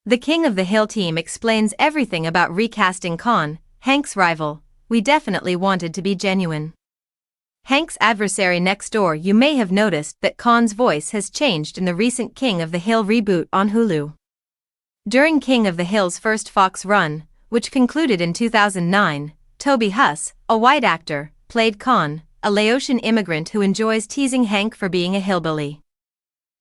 The King of the Hill team explains everything about recasting Kahn, Hank's rival. We definitely wanted to be genuine. Hank's adversary next door. You may have noticed that Kahn's voice has changed in the recent King of the Hill reboot on Hulu. During King of the Hill's first Fox run, which concluded in 2009, Toby Huss, a white actor, played Kahn, a Laotian immigrant who enjoys teasing Hank for being a hillbilly.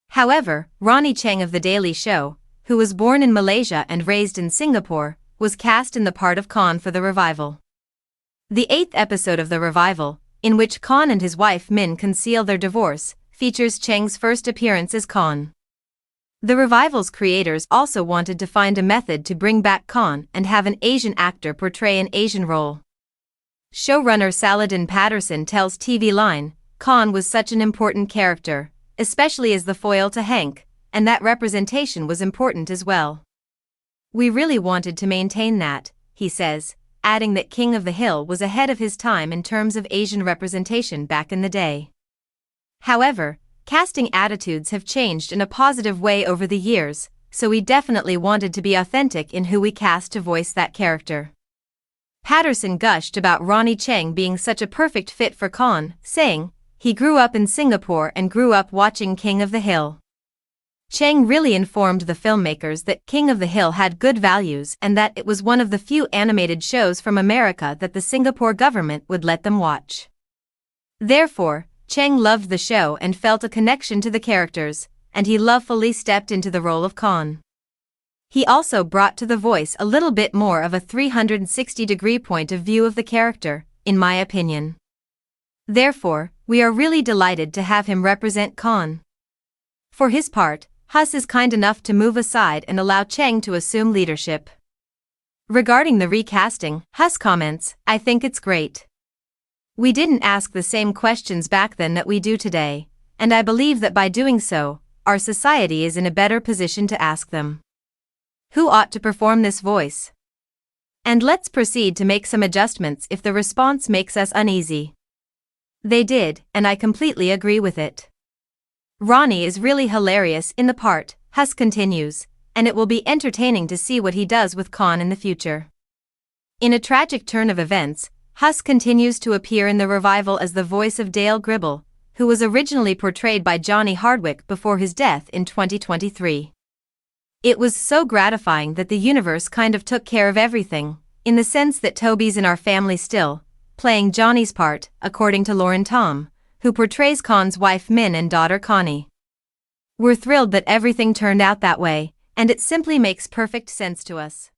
However, Ronny Chieng of The Daily Show, who was born in Malaysia and raised in Singapore, was cast in the part of Kahn for the revival. The 8th episode of the revival, in which Kahn and his wife Min conceal their divorce, features Chieng's first appearance as Kahn. The revival's creators also wanted to find a method to bring back Kahn and have an Asian actor portray an Asian role. Showrunner Saladin Patterson tells TV Line, "Kahn was such an important character, especially as the foil to Hank, and that representation was important as well. We really wanted to maintain that," he says, adding that King of the Hill was ahead of his time in terms of Asian representation back in the day. However, casting attitudes have changed in a positive way over the years, so we definitely wanted to be authentic in who we cast to voice that character. Patterson gushed about Ronny Chieng being such a perfect fit for Kahn, saying, "He grew up in Singapore and grew up watching King of the Hill." Chieng really informed the filmmakers that King of the Hill had good values and that it was one of the few animated shows from America that the Singapore government would let them watch. Therefore, Chieng loved the show and felt a connection to the characters, and he lovefully stepped into the role of Kahn. He also brought to the voice a little bit more of a 360-degree point of view of the character, in my opinion. Therefore, we are really delighted to have him represent Kahn. For his part, Huss is kind enough to move aside and allow Chieng to assume leadership. Regarding the recasting, Huss comments, "I think it's great. We didn't ask the same questions back then that we do today, and I believe that by doing so, our society is in a better position to ask them. Who ought to perform this voice? And let's proceed to make some adjustments if the response makes us uneasy." They did, and I completely agree with it. Ronny is really hilarious in the part, Huss continues, and it will be entertaining to see what he does with Kahn in the future. In a tragic turn of events, Huss continues to appear in the revival as the voice of Dale Gribble, who was originally portrayed by Johnny Hardwick before his death in 2023. It was so gratifying that the universe kind of took care of everything, in the sense that Toby's in our family still, playing Johnny's part, according to Lauren Tom, who portrays Kahn's wife Min and daughter Connie. We're thrilled that everything turned out that way, and it simply makes perfect sense to us.